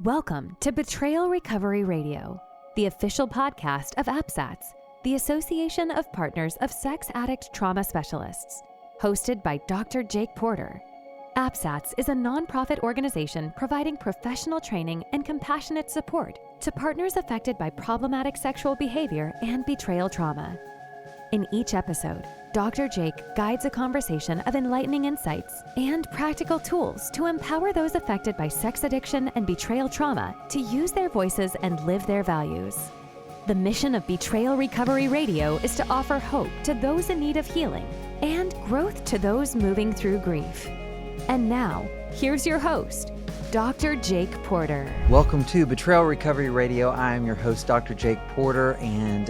Welcome to Betrayal Recovery Radio, the official podcast of APSATS, the Association of Partners of Sex Addict Trauma Specialists, hosted by Dr. Jake Porter. APSATS is a nonprofit organization providing professional training and compassionate support to partners affected by problematic sexual behavior and betrayal trauma. In each episode, Dr. Jake guides a conversation of enlightening insights and practical tools to empower those affected by sex addiction and betrayal trauma to use their voices and live their values. The mission of Betrayal Recovery Radio is to offer hope to those in need of healing and growth to those moving through grief. And now, here's your host, Dr. Jake Porter. Welcome to Betrayal Recovery Radio. I am your host, Dr. Jake Porter, and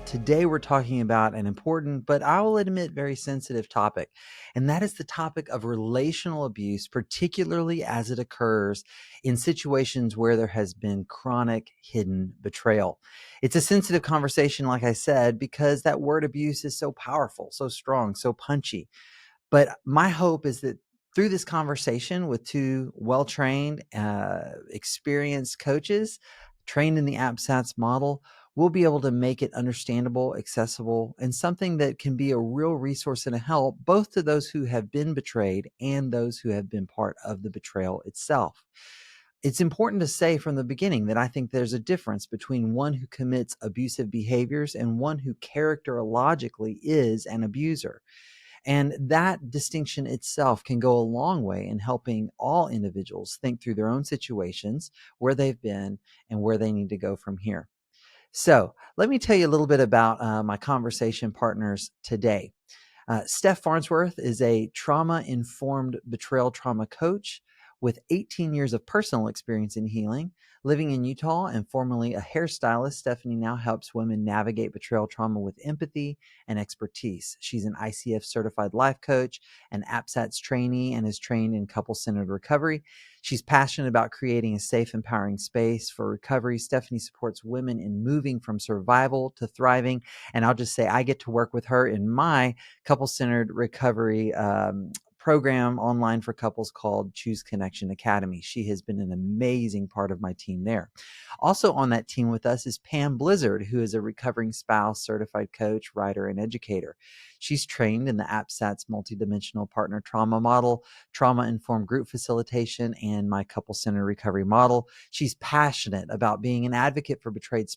today we're talking about an important, but I will admit very sensitive topic, and that is the topic of relational abuse, particularly as it occurs in situations where there has been chronic hidden betrayal. It's a sensitive conversation, like I said, because that word abuse is so powerful, so strong, so punchy. But my hope is that through this conversation with two well-trained, experienced coaches, trained in the APSATS model, we'll be able to make it understandable, accessible, and something that can be a real resource and a help both to those who have been betrayed and those who have been part of the betrayal itself. It's important to say from the beginning that I think there's a difference between one who commits abusive behaviors and one who characterologically is an abuser. And that distinction itself can go a long way in helping all individuals think through their own situations, where they've been, and where they need to go from here. So let me tell you a little bit about my conversation partners today. Steph Farnsworth is a trauma-informed betrayal trauma coach with 18 years of personal experience in healing. Living in Utah and formerly a hairstylist, Stephanie now helps women navigate betrayal trauma with empathy and expertise. She's an ICF certified life coach, an APSATS trainee, and is trained in couple-centered recovery. She's passionate about creating a safe, empowering space for recovery. Stephanie supports women in moving from survival to thriving. And I'll just say I get to work with her in my couple-centered recovery program online for couples called Choose Connection Academy. She has been an amazing part of my team there. Also on that team with us is Pam Blizzard, who is a recovering spouse, certified coach, writer, and educator. She's trained in the APSATS multidimensional partner trauma model, trauma-informed group facilitation, and my couple-centered recovery model. She's passionate about being an advocate for betrayed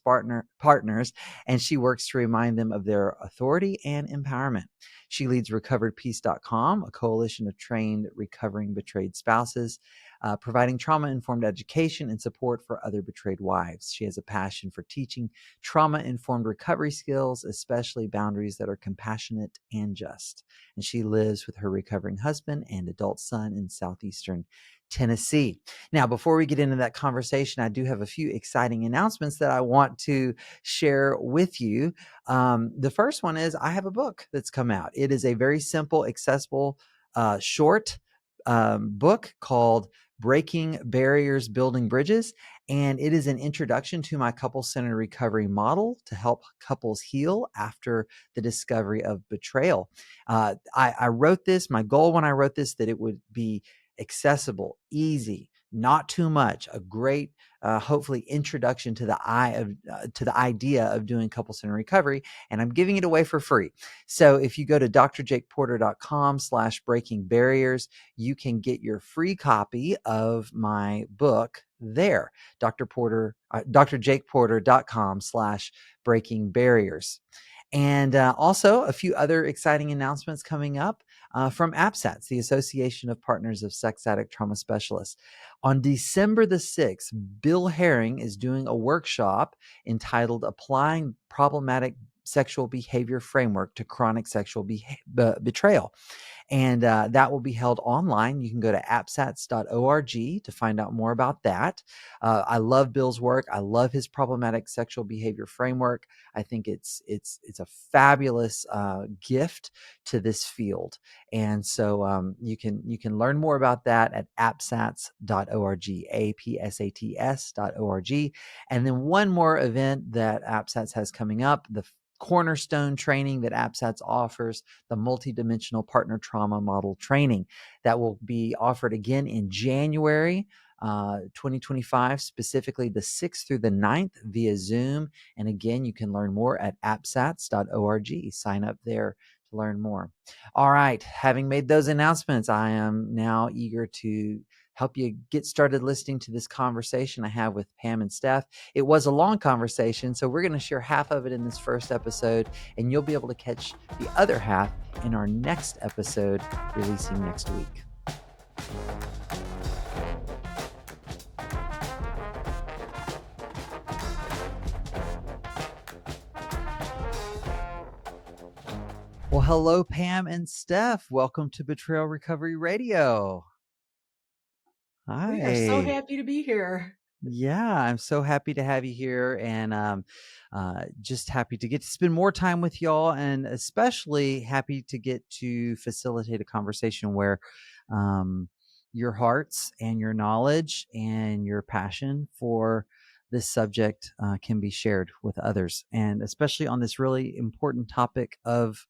partners, and she works to remind them of their authority and empowerment. She leads recoveredpeace.com, a coalition of trained recovering betrayed spouses, providing trauma-informed education and support for other betrayed wives. She has a passion for teaching trauma-informed recovery skills, especially boundaries that are compassionate and just. And she lives with her recovering husband and adult son in southeastern Tennessee. Now, before we get into that conversation, I do have a few exciting announcements that I want to share with you. The first one is I have a book that's come out. It is a very simple, accessible, short book called Breaking Barriers, Building Bridges. And it is an introduction to my couple-centered recovery model to help couples heal after the discovery of betrayal. I wrote this, my goal when I wrote this, that it would be accessible, easy, not too much, a great, hopefully introduction to the idea of doing couple-centered recovery. And I'm giving it away for free. So if you go to drjakeporter.com/breaking barriers, you can get your free copy of my book there. drjakeporter.com/breaking barriers. And also a few other exciting announcements coming up from APSATS, the Association of Partners of Sex Addict Trauma Specialists. On December the 6th, Bill Herring is doing a workshop entitled Applying Problematic Sexual Behavior Framework to Chronic Sexual Betrayal. And that will be held online. You can go to apsats.org to find out more about that. I love Bill's work. I love his problematic sexual behavior framework. I think it's a fabulous gift to this field. And so you can learn more about that at apsats.org, apsats.org. And then one more event that APSATS has coming up, the cornerstone training that APSATS offers, the multidimensional partner trauma model training that will be offered again in January 2025, specifically the 6th through the 9th via Zoom. And again, you can learn more at appsats.org. Sign up there to learn more. All right. Having made those announcements, I am now eager to help you get started listening to this conversation I have with Pam and Steph. It was a long conversation, so we're going to share half of it in this first episode, and you'll be able to catch the other half in our next episode, releasing next week. Well, hello, Pam and Steph. Welcome to Betrayal Recovery Radio. Hi. We are so happy to be here. Yeah, I'm so happy to have you here, and just happy to get to spend more time with y'all, and especially happy to get to facilitate a conversation where your hearts and your knowledge and your passion for this subject can be shared with others, and especially on this really important topic of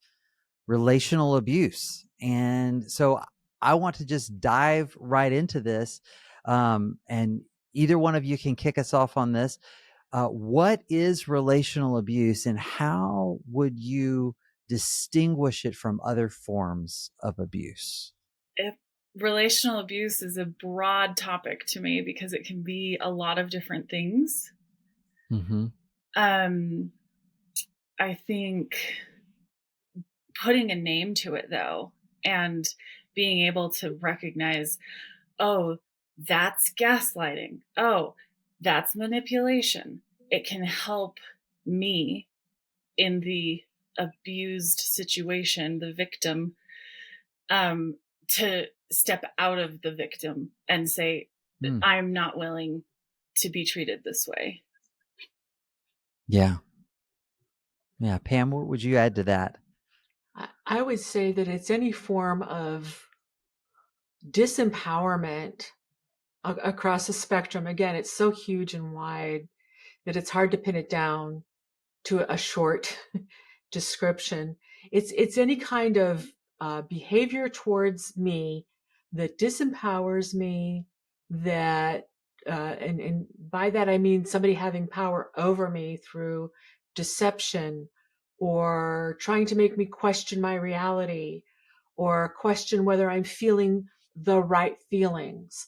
relational abuse. And so I want to just dive right into this, and either one of you can kick us off on this. What is relational abuse, and how would you distinguish it from other forms of abuse? Relational abuse is a broad topic to me because it can be a lot of different things. Mm-hmm. I think putting a name to it, though, and being able to recognize, oh, that's gaslighting. Oh, that's manipulation. It can help me in the abused situation, the victim, to step out of the victim and say, I'm not willing to be treated this way. Yeah. Yeah. Pam, what would you add to that? I would say that it's any form of disempowerment across the spectrum. Again, it's so huge and wide that it's hard to pin it down to a short description. It's any kind of behavior towards me that disempowers me, that and by that I mean somebody having power over me through deception, or trying to make me question my reality, or question whether I'm feeling the right feelings.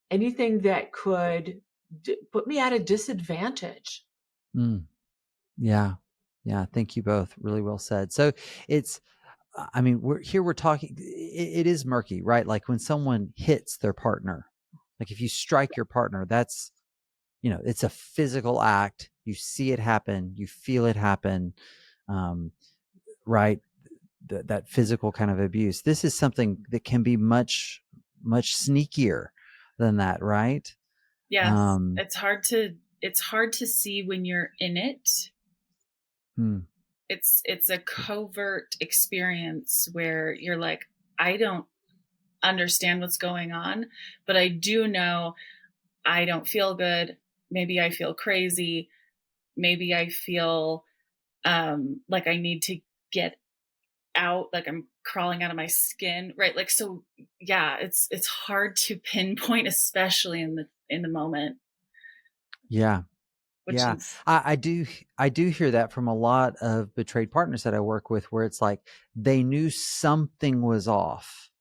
Anything that could put me at a disadvantage. Yeah. Yeah. Thank you both. Really well said. So it's, I mean, we're talking, it is murky, right? Like when someone hits their partner, like if you strike your partner, that's, it's a physical act. You see it happen, you feel it happen, right? That physical kind of abuse. This is something that can be much, much sneakier than that, right? Yes. It's hard to see when you're in it. It's a covert experience where you're like, I don't understand what's going on, but I do know I don't feel good. Maybe I feel crazy. Maybe I feel like I need to get out, like I'm crawling out of my skin, right? Like, so yeah, it's hard to pinpoint, especially in the moment. Yeah. Yeah, I do hear that from a lot of betrayed partners that I work with, where it's like they knew something was off,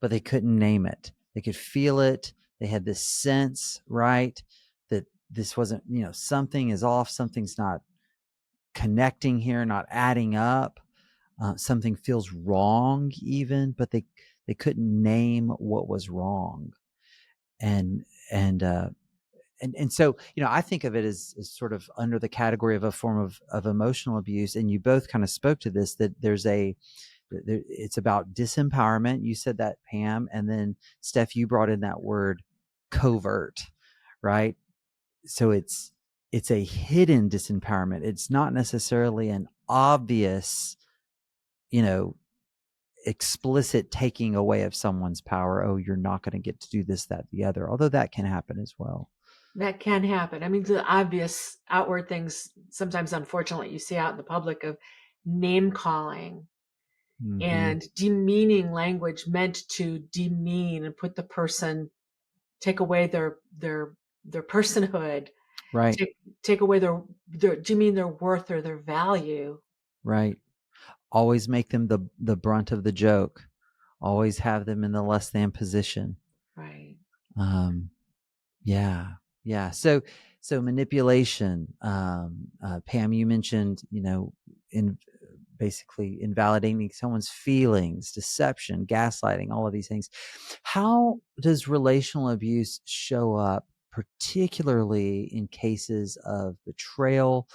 but they couldn't name it. They could feel it. They had this sense, right, that this wasn't, something is off. Something's not connecting here, not adding up. Something feels wrong even, but they couldn't name what was wrong. And so, I think of it as sort of under the category of a form of emotional abuse. And you both kind of spoke to this, that it's about disempowerment. You said that, Pam. And then Steph, you brought in that word covert, right? So it's a hidden disempowerment. It's not necessarily an obvious, explicit taking away of someone's power. Oh, you're not going to get to do this, that, the other, although that can happen as well. That can happen. I mean, the obvious outward things, sometimes unfortunately you see out in the public, of name calling and demeaning language meant to demean and put the person take away their personhood, Right. take away their do you mean their worth or their value? Right. Always make them the brunt of the joke. Always have them in the less than position. Right. Yeah. Yeah. So manipulation, Pam, you mentioned, in basically invalidating someone's feelings, deception, gaslighting, all of these things. How does relational abuse show up, particularly in cases of betrayal?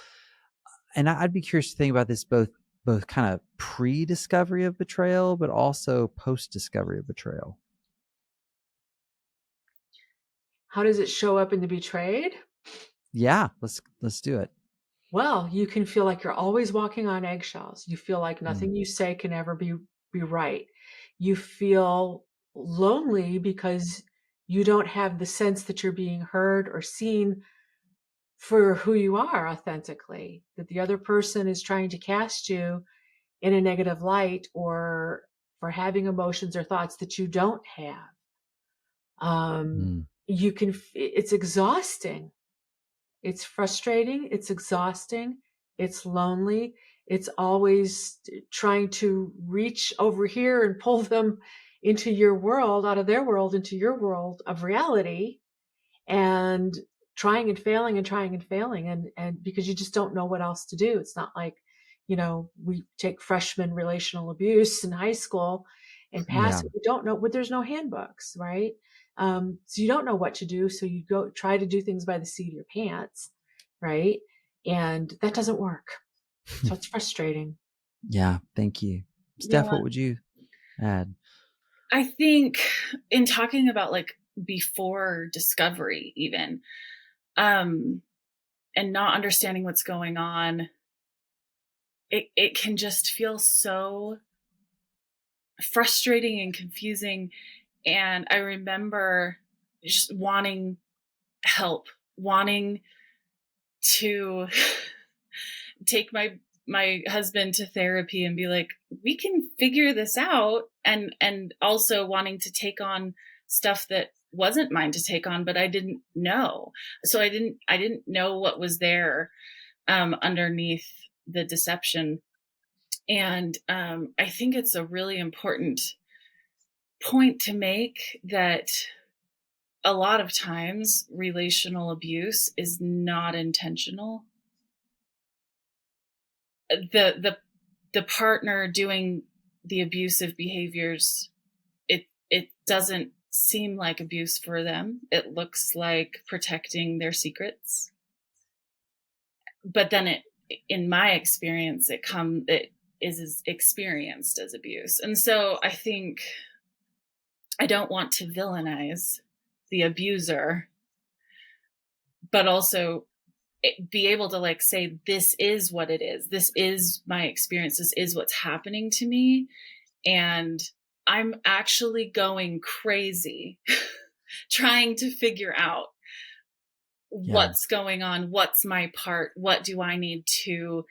And I'd be curious to think about this both kind of pre-discovery of betrayal, but also post-discovery of betrayal. How does it show up in the betrayed? Yeah, let's do it. Well, you can feel like you're always walking on eggshells. You feel like nothing you say can ever be right. You feel lonely because you don't have the sense that you're being heard or seen for who you are authentically, that the other person is trying to cast you in a negative light or for having emotions or thoughts that you don't have. It's exhausting. It's frustrating. It's exhausting. It's lonely. It's always trying to reach over here and pull them into your world, out of their world, into your world of reality, and trying and failing and trying and failing. And because you just don't know what else to do. It's not like, we take freshman relational abuse in high school and pass it. We don't know, but there's no handbooks, right? So you don't know what to do. So you go try to do things by the seat of your pants, right? And that doesn't work. So it's frustrating. Yeah. Thank you. Steph, what would you add? I think in talking about like before discovery even, and not understanding what's going on, it can just feel so frustrating and confusing. And I remember just wanting help, wanting to take my husband to therapy and be like, we can figure this out. And also wanting to take on stuff that wasn't mine to take on, but I didn't know. So I didn't know what was there underneath the deception. And I think it's a really important point to make that a lot of times relational abuse is not intentional. The partner doing the abusive behaviors, it doesn't seem like abuse for them. It looks like protecting their secrets. But then in my experience, it is experienced as abuse. And so I think I don't want to villainize the abuser, but also be able to like say, this is what it is. This is my experience. This is what's happening to me. And I'm actually going crazy trying to figure out what's going on. What's my part? What do I need to,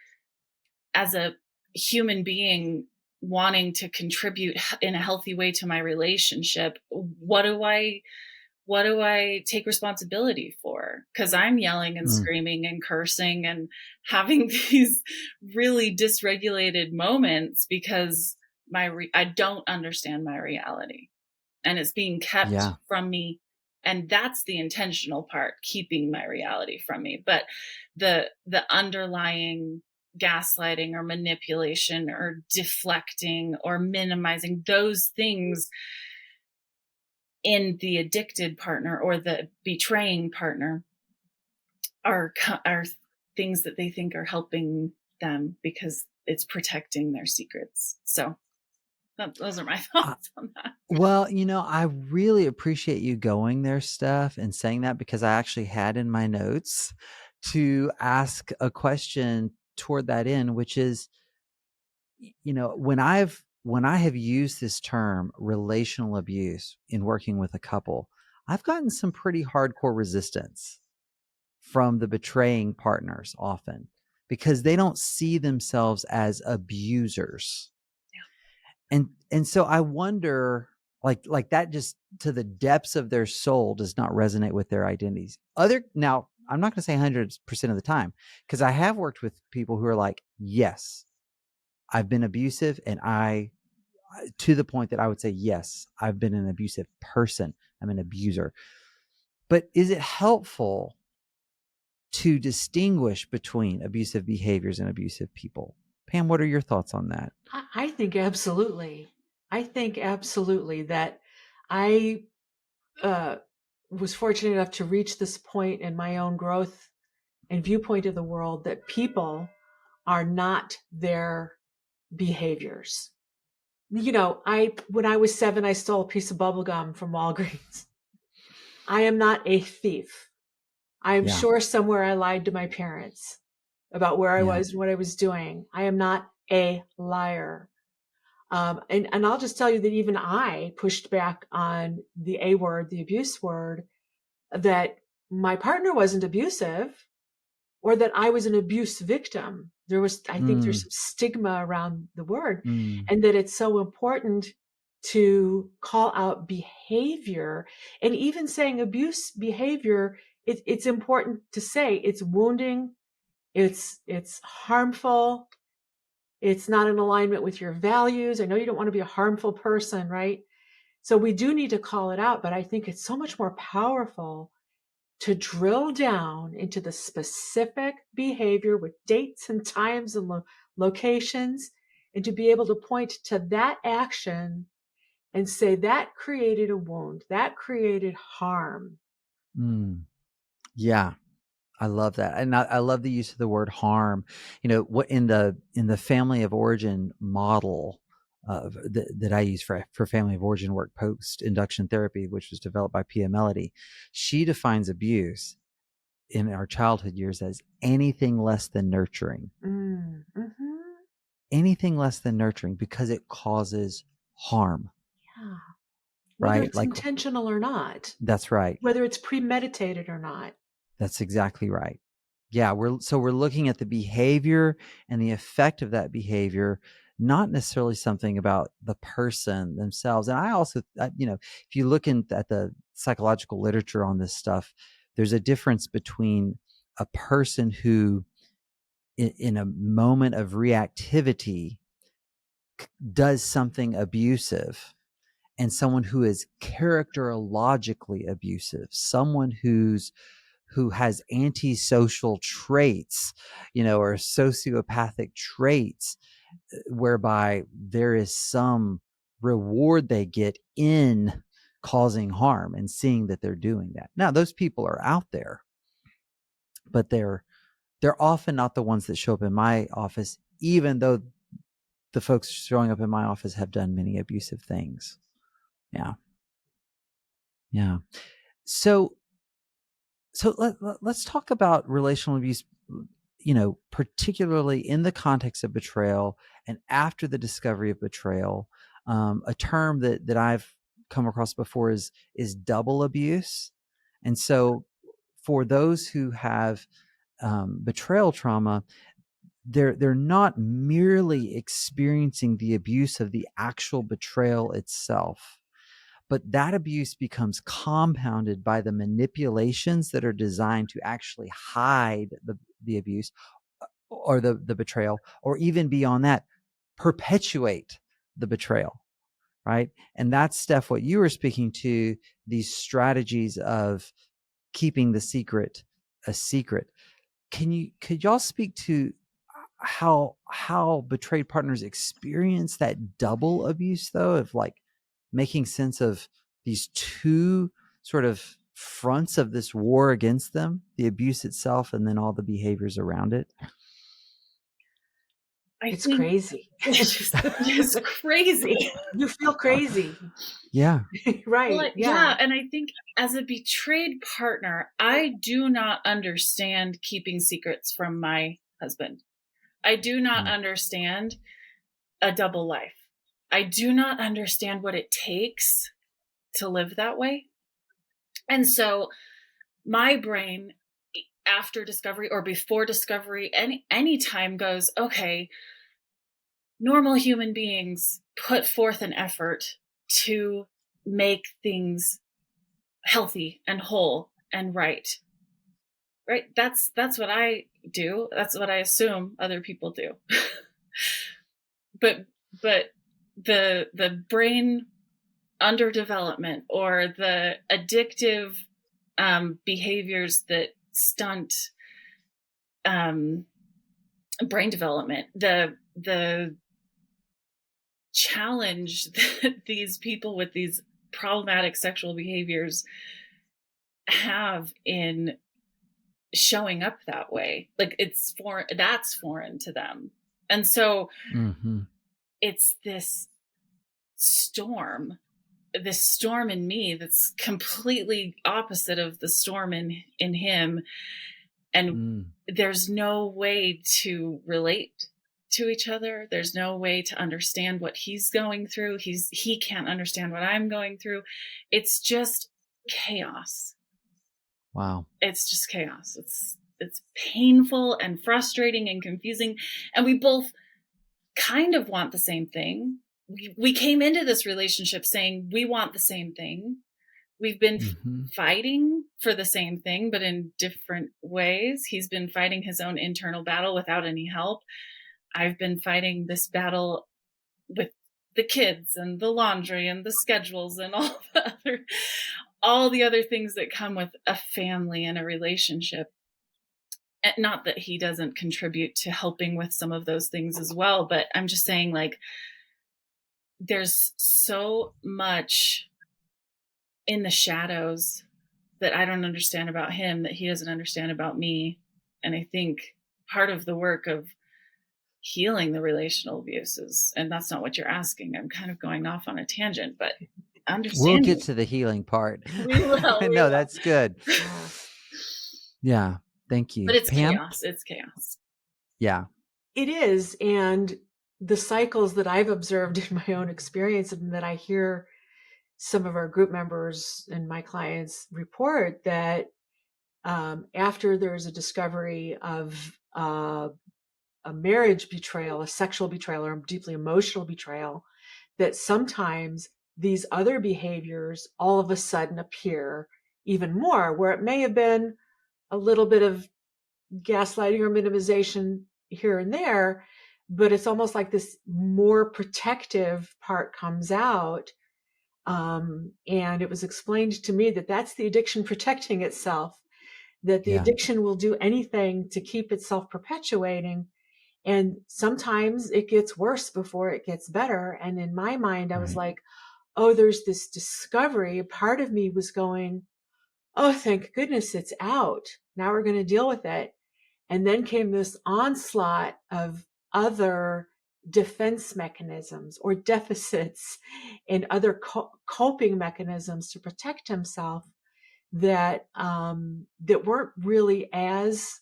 as a human being wanting to contribute in a healthy way to my relationship? What do I take responsibility for? Because I'm yelling and screaming and cursing and having these really dysregulated moments because I don't understand my reality, and it's being kept from me. And that's the intentional part, keeping my reality from me. But the underlying gaslighting or manipulation or deflecting or minimizing, those things in the addicted partner or the betraying partner are things that they think are helping them because it's protecting their secrets. So those are my thoughts on that. Well, I really appreciate you going there, Steph, and saying that, because I actually had in my notes to ask a question toward that end, which is, when I have used this term relational abuse in working with a couple, I've gotten some pretty hardcore resistance from the betraying partners often, because they don't see themselves as abusers. Yeah. And so I wonder, Like that, just to the depths of their soul, does not resonate with their identities. Now, I'm not going to say 100% of the time, because I have worked with people who are like, yes, I've been abusive, and to the point that I would say, yes, I've been an abusive person. I'm an abuser. But is it helpful to distinguish between abusive behaviors and abusive people? Pam, what are your thoughts on that? I think absolutely. I think absolutely that I was fortunate enough to reach this point in my own growth and viewpoint of the world that people are not their behaviors. When I was 7, I stole a piece of bubble gum from Walgreens. I am not a thief. I am sure somewhere I lied to my parents about where I was and what I was doing. I am not a liar. And I'll just tell you that even I pushed back on the A word, the abuse word, that my partner wasn't abusive or that I was an abuse victim. I think there's some stigma around the word, and that it's so important to call out behavior. And even saying abuse behavior, it's important to say it's wounding, it's harmful, it's not in alignment with your values. I know you don't want to be a harmful person, right? So we do need to call it out, but I think it's so much more powerful to drill down into the specific behavior with dates and times and locations, and to be able to point to that action and say that created a wound, that created harm. Yeah, I love that. And I love the use of the word harm. What in the family of origin model that I use for family of origin work, post induction therapy, which was developed by Pia Melody, she defines abuse in our childhood years as anything less than nurturing. Anything less than nurturing, because it causes harm. Yeah. Whether right? it's intentional or not. That's right. Whether it's premeditated or not. That's exactly right. Yeah, we're looking at the behavior and the effect of that behavior, not necessarily something about the person themselves. And I also, if you look at the psychological literature on this stuff, there's a difference between a person who, in a moment of reactivity, does something abusive, and someone who is characterologically abusive, someone who has antisocial traits, or sociopathic traits, whereby there is some reward they get in causing harm and seeing that they're doing that. Now, those people are out there, but they're often not the ones that show up in my office, even though the folks showing up in my office have done many abusive things. Yeah. So let's talk about relational abuse, particularly in the context of betrayal and after the discovery of betrayal. A term that I've come across before is double abuse. And so for those who have betrayal trauma, they're not merely experiencing the abuse of the actual betrayal itself, but that abuse becomes compounded by the manipulations that are designed to actually hide the abuse or the betrayal, or even beyond that, perpetuate the betrayal, right? And that's, Steph, what you were speaking to, these strategies of keeping the secret a secret. Could y'all speak to how betrayed partners experience that double abuse, though, of like making sense of these two sort of fronts of this war against them, the abuse itself and then all the behaviors around it? It's crazy. It's crazy. You feel crazy. Yeah. Right. Well, yeah. And I think as a betrayed partner, I do not understand keeping secrets from my husband. I do not understand a double life. I do not understand what it takes to live that way. And so my brain, after discovery or before discovery, any time goes, okay, normal human beings put forth an effort to make things healthy and whole and right. Right? That's what I do. That's what I assume other people do. but the brain underdevelopment or the addictive behaviors that stunt brain development, the challenge that these people with these problematic sexual behaviors have in showing up that way, like that's foreign to them. And so it's this storm in me that's completely opposite of the storm in him. And there's no way to relate to each other. There's no way to understand what he's going through. He can't understand what I'm going through. It's just chaos. Wow. It's just chaos. It's painful and frustrating and confusing. And we both kind of want the same thing. We came into this relationship saying we want the same thing. We've been fighting for the same thing, but in different ways. He's been fighting his own internal battle without any help. I've been fighting this battle with the kids and the laundry and the schedules and all the other things that come with a family and a relationship. And not that he doesn't contribute to helping with some of those things as well, but I'm just saying, like, there's so much in the shadows that I don't understand about him that he doesn't understand about me. And I think part of the work of healing the relational abuses, and that's not what you're asking. I'm kind of going off on a tangent, but understand. We'll get to the healing part. We will. No, that's good. Yeah. Thank you. But it's Pam? chaos. It's chaos. Yeah. It is. And the cycles that I've observed in my own experience and that I hear some of our group members and my clients report, that after there's a discovery of a marriage betrayal, a sexual betrayal, or a deeply emotional betrayal, that sometimes these other behaviors all of a sudden appear even more, where it may have been a little bit of gaslighting or minimization here and there, but it's almost like this more protective part comes out. And it was explained to me that that's the addiction protecting itself, that the addiction will do anything to keep itself perpetuating. And sometimes it gets worse before it gets better. And in my mind, I was like, oh, there's this discovery. A part of me was going, oh, thank goodness it's out. Now we're going to deal with it. And then came this onslaught of other defense mechanisms or deficits and other coping mechanisms to protect himself that that weren't really as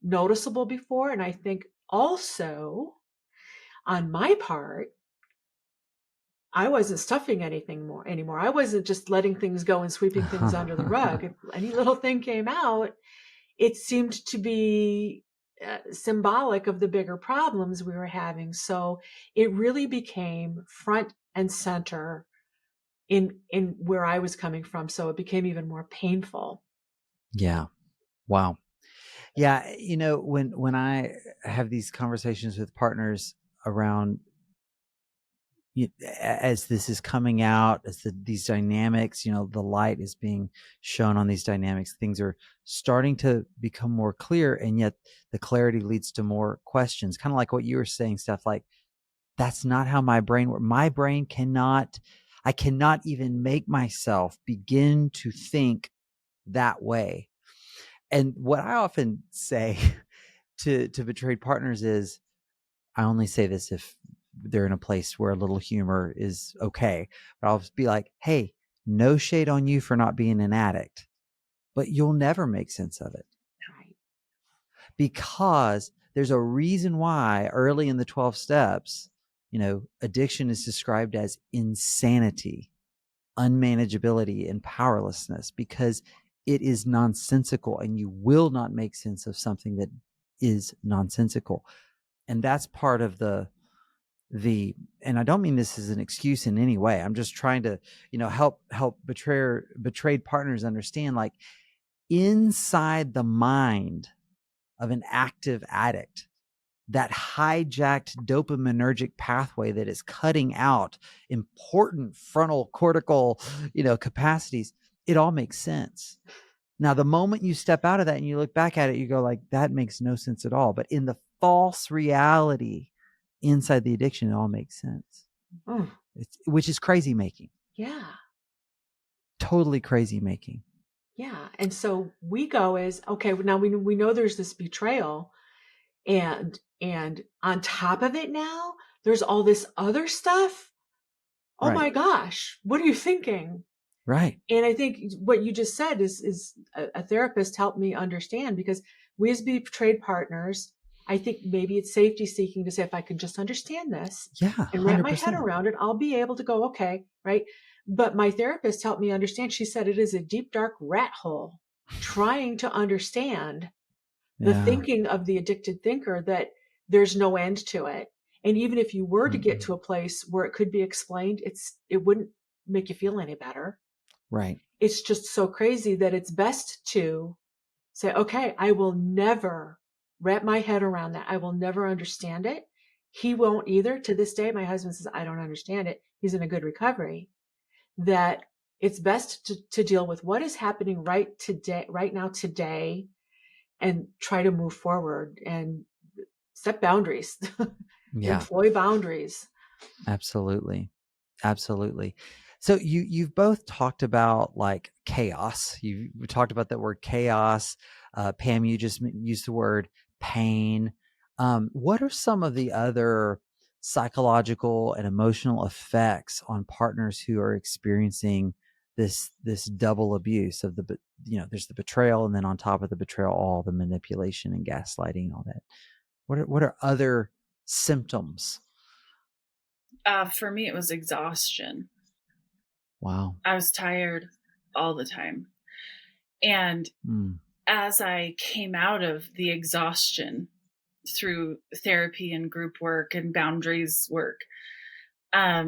noticeable before. And I think also on my part, I wasn't stuffing anything anymore. I wasn't just letting things go and sweeping things under the rug. If any little thing came out, it seemed to be symbolic of the bigger problems we were having. So it really became front and center in where I was coming from. So it became even more painful. Yeah. Wow. Yeah. You know, when I have these conversations with partners around, as this is coming out, as these dynamics, you know, the light is being shown on these dynamics, things are starting to become more clear. And yet the clarity leads to more questions, kind of like what you were saying, Steph, like, that's not how my brain works. My brain I cannot even make myself begin to think that way. And what I often say to betrayed partners is, I only say this if they're in a place where a little humor is okay, but I'll be like, hey, no shade on you for not being an addict, but you'll never make sense of it. Right. Because there's a reason why early in the 12 steps, you know, addiction is described as insanity, unmanageability, and powerlessness, because it is nonsensical and you will not make sense of something that is nonsensical. And that's part of the and I don't mean this as an excuse in any way. I'm just trying to, help betrayed partners understand, like, inside the mind of an active addict, that hijacked dopaminergic pathway that is cutting out important frontal cortical, capacities, it all makes sense. Now, the moment you step out of that and you look back at it, you go like, that makes no sense at all. But in the false reality inside the addiction, it all makes sense. Which is crazy making. Yeah. Totally crazy making. Yeah. And so we go as, okay, now we know there's this betrayal, and on top of it now, there's all this other stuff. Oh Right. my gosh, what are you thinking? Right. And I think what you just said is a therapist helped me understand, because we as betrayed partners, I think maybe it's safety seeking to say, if I can just understand this and wrap my head 100%. around it, I'll be able to go, okay, right? But my therapist helped me understand. She said it is a deep, dark rat hole trying to understand the thinking of the addicted thinker, that there's no end to it. And even if you were to get to a place where it could be explained, it wouldn't make you feel any better. Right. It's just so crazy that it's best to say, okay, I will never wrap my head around that. I will never understand it. He won't either. To this day, my husband says, I don't understand it. He's in a good recovery. That it's best to deal with what is happening right now, today, and try to move forward and set boundaries. Employ boundaries. Absolutely. So you've both talked about, like, chaos. You talked about that word chaos. Pam, you just used the word pain. What are some of the other psychological and emotional effects on partners who are experiencing this double abuse of there's the betrayal, and then on top of the betrayal, all the manipulation and gaslighting, all that? What are other symptoms? For me, it was exhaustion. Wow. I was tired all the time. And as I came out of the exhaustion through therapy and group work and boundaries work, I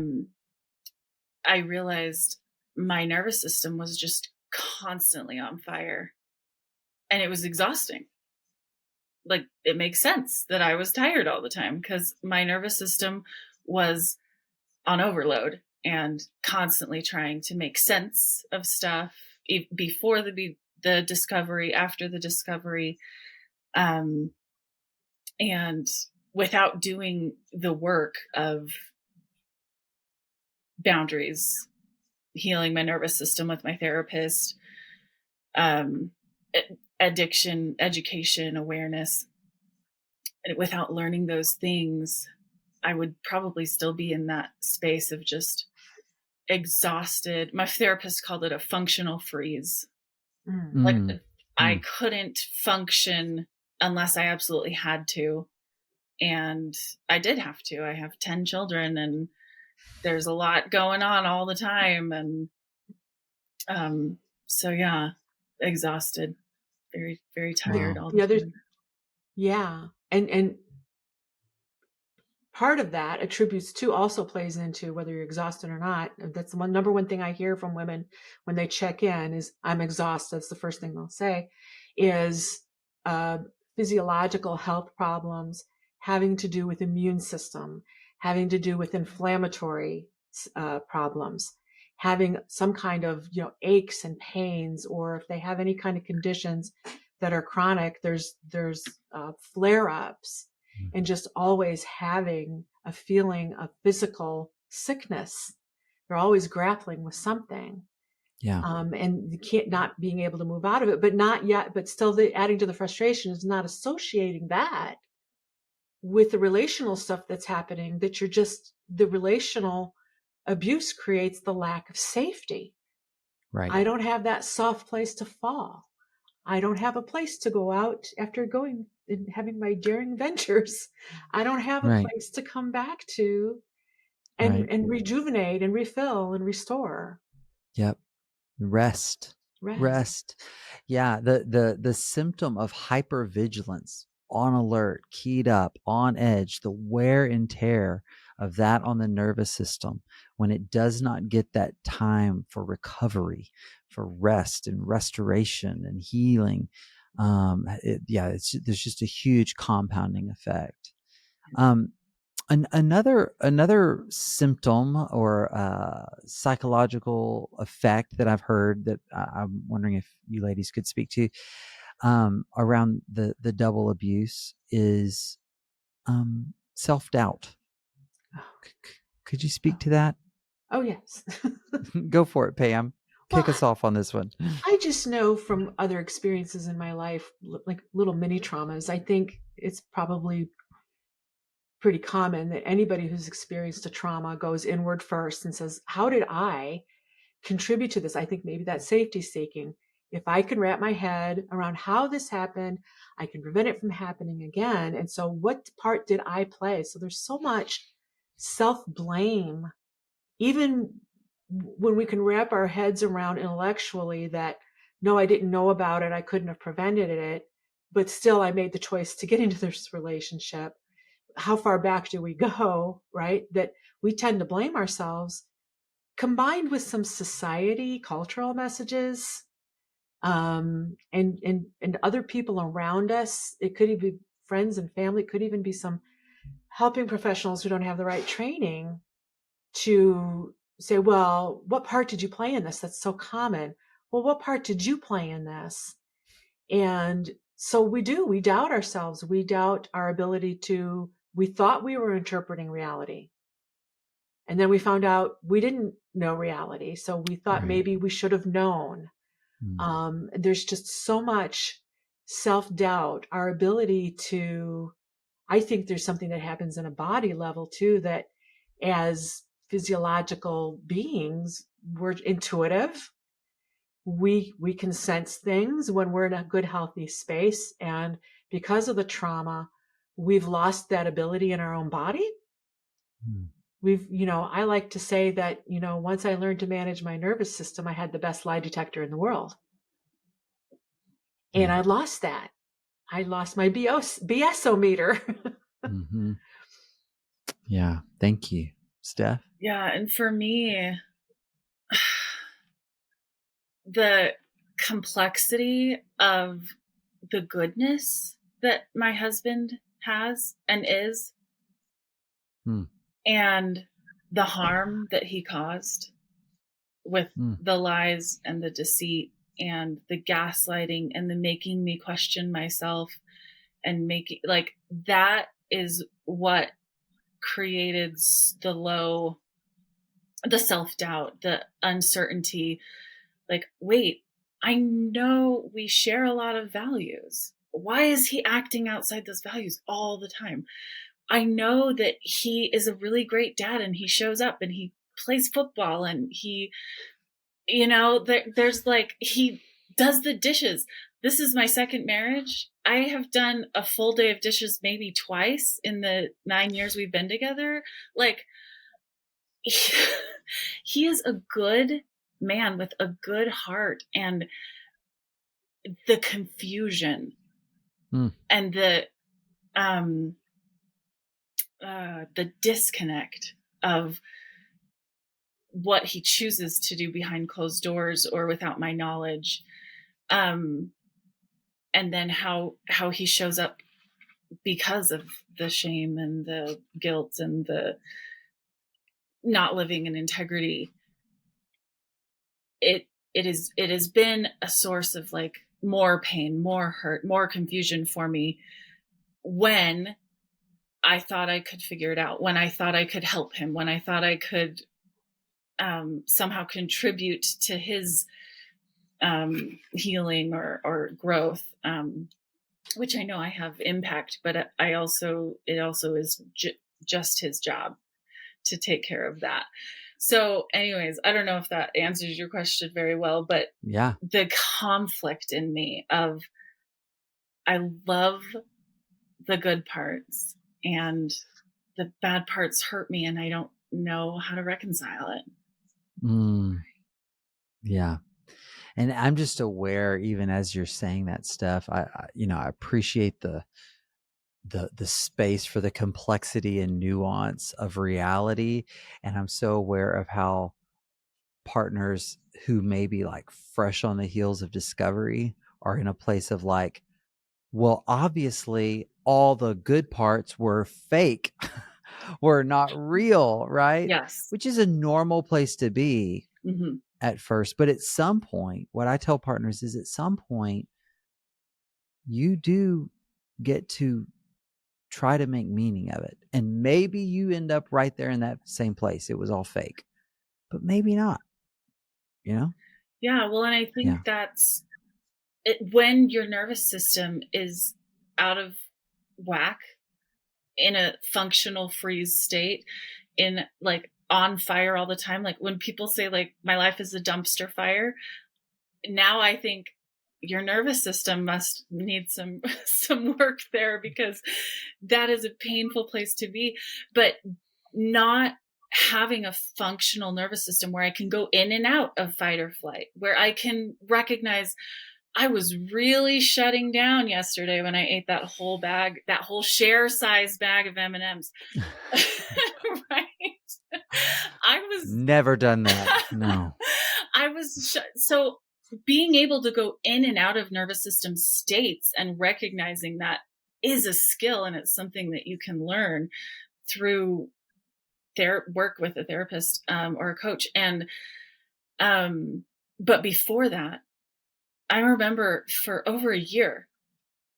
realized my nervous system was just constantly on fire, and it was exhausting. Like, it makes sense that I was tired all the time, because my nervous system was on overload and constantly trying to make sense of stuff before the discovery, after the discovery, and without doing the work of boundaries, healing my nervous system with my therapist, addiction, education, awareness. And without learning those things, I would probably still be in that space of just exhausted. My therapist called it a functional freeze. Like, I couldn't function unless I absolutely had to. And I did have to. I have 10 children, and there's a lot going on all the time. And so, yeah, exhausted, very, very tired all the time. Yeah. And part of that also plays into whether you're exhausted or not. That's the number one thing I hear from women when they check in is, I'm exhausted. That's the first thing they'll say, is physiological health problems having to do with immune system, having to do with inflammatory problems, having some kind of aches and pains, or if they have any kind of conditions that are chronic, there's flare-ups. And just always having a feeling of physical sickness. They're always grappling with something. Yeah. And you can't, not being able to move out of it, but still adding to the frustration is not associating that with the relational stuff that's happening, that the relational abuse creates the lack of safety. Right. I don't have that soft place to fall. I don't have a place to go out after going and having my daring ventures. I don't have a place to come back to and rejuvenate and refill and restore. Yep. Rest. Yeah. The symptom of hypervigilance, on alert, keyed up, on edge, the wear and tear of that on the nervous system, when it does not get that time for recovery, for rest and restoration and healing, there's just a huge compounding effect. Another symptom or psychological effect that I've heard that I'm wondering if you ladies could speak to around the double abuse is self-doubt. Could you speak to that? Oh, yes. Go for it, Pam. Kick us off on this one. I just know from other experiences in my life, like little mini traumas, I think it's probably pretty common that anybody who's experienced a trauma goes inward first and says, how did I contribute to this? I think maybe that's safety seeking. If I can wrap my head around how this happened, I can prevent it from happening again. And so what part did I play? So there's so much self-blame, even when we can wrap our heads around intellectually that, no, I didn't know about it, I couldn't have prevented it, but still I made the choice to get into this relationship. How far back do we go, right? That we tend to blame ourselves, combined with some society, cultural messages, and other people around us. It could even be friends and family. It could even be some helping professionals who don't have the right training to say, well, what part did you play in this? That's so common. Well, what part did you play in this? And so we doubt ourselves. We doubt our ability we thought we were interpreting reality. And then we found out we didn't know reality. So we thought maybe we should have known. There's just so much self-doubt, our ability I think there's something that happens in a body level too, that as physiological beings, we're intuitive. We can sense things when we're in a good, healthy space. And because of the trauma, we've lost that ability in our own body. I like to say that, once I learned to manage my nervous system, I had the best lie detector in the world. And I lost that. I lost my BS-o-meter. Mm-hmm. Yeah. Thank you, Steph. Yeah. And for me, the complexity of the goodness that my husband has and is, and the harm that he caused with the lies and the deceit and the gaslighting and the making me question myself and making that is what created the self-doubt, the uncertainty. Wait, I know we share a lot of values. Why is he acting outside those values all the time? I know that he is a really great dad and he shows up and he plays football and he, there's he does the dishes. This is my second marriage. I have done a full day of dishes maybe twice in the 9 years we've been together. He is a good man with a good heart, and the confusion and the disconnect of what he chooses to do behind closed doors or without my knowledge, and then how he shows up because of the shame and the guilt and the not living in integrity. It has been a source of more pain, more hurt, more confusion for me when I thought I could figure it out, when I thought I could help him, when I thought I could somehow contribute to his healing or growth, which I know I have impact, but it also is just his job to take care of that. So anyways, I don't know if that answers your question very well, but yeah, the conflict in me of, I love the good parts and the bad parts hurt me and I don't know how to reconcile it. Yeah. And I'm just aware, even as you're saying that stuff, I appreciate the the space for the complexity and nuance of reality. And I'm so aware of how partners who may be like fresh on the heels of discovery are in a place of like, well, obviously all the good parts were fake, were not real, right? Yes. Which is a normal place to be Mm-hmm. at first. But at some point, what I tell partners is at some point, you do get to try to make meaning of it. And maybe you end up right there in that same place. It was all fake, but maybe not, you know? Yeah. Well, and I think that's it, when your nervous system is out of whack, in a functional freeze state, in like on fire all the time. Like when people say like my life is a dumpster fire, now I think your nervous system must need some work there, because that is a painful place to be. But not having a functional nervous system where I can go in and out of fight or flight, where I can recognize I was really shutting down yesterday when I ate that whole bag, that whole share size bag of M&Ms. Right? I was never done that. No. I was so being able to go in and out of nervous system states and recognizing that is a skill, and it's something that you can learn through their work with a therapist or a coach. And but before that, I remember for over a year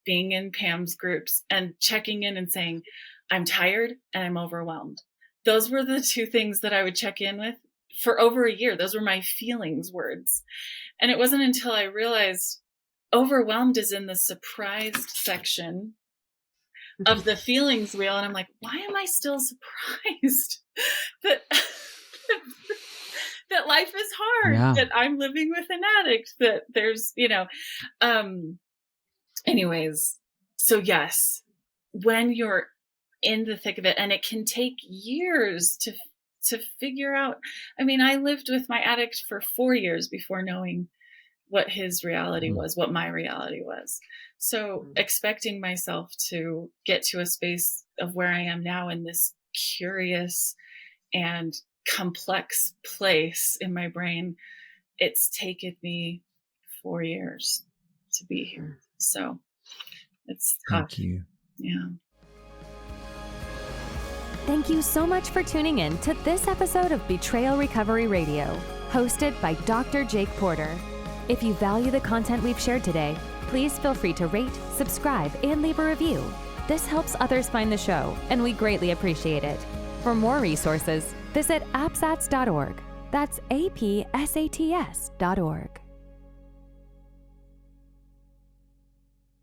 being in Pam's groups and checking in and saying, I'm tired and I'm overwhelmed. Those were the two things that I would check in with for over a year. Those were my feelings words. And it wasn't until I realized overwhelmed is in the surprised section of the feelings wheel. And I'm like, why am I still surprised that that life is hard, that I'm living with an addict, that there's, anyways. So yes, when you're in the thick of it, and it can take years to figure out. I mean, I lived with my addict for 4 years before knowing what his reality was, what my reality was. So expecting myself to get to a space of where I am now in this curious and complex place in my brain, it's taken me 4 years to be here. So it's tough. Thank you. Yeah. Thank you so much for tuning in to this episode of Betrayal Recovery Radio, hosted by Dr. Jake Porter. If you value the content we've shared today, please feel free to rate, subscribe, and leave a review. This helps others find the show, and we greatly appreciate it. For more resources, visit apsats.org. That's APSATS.org.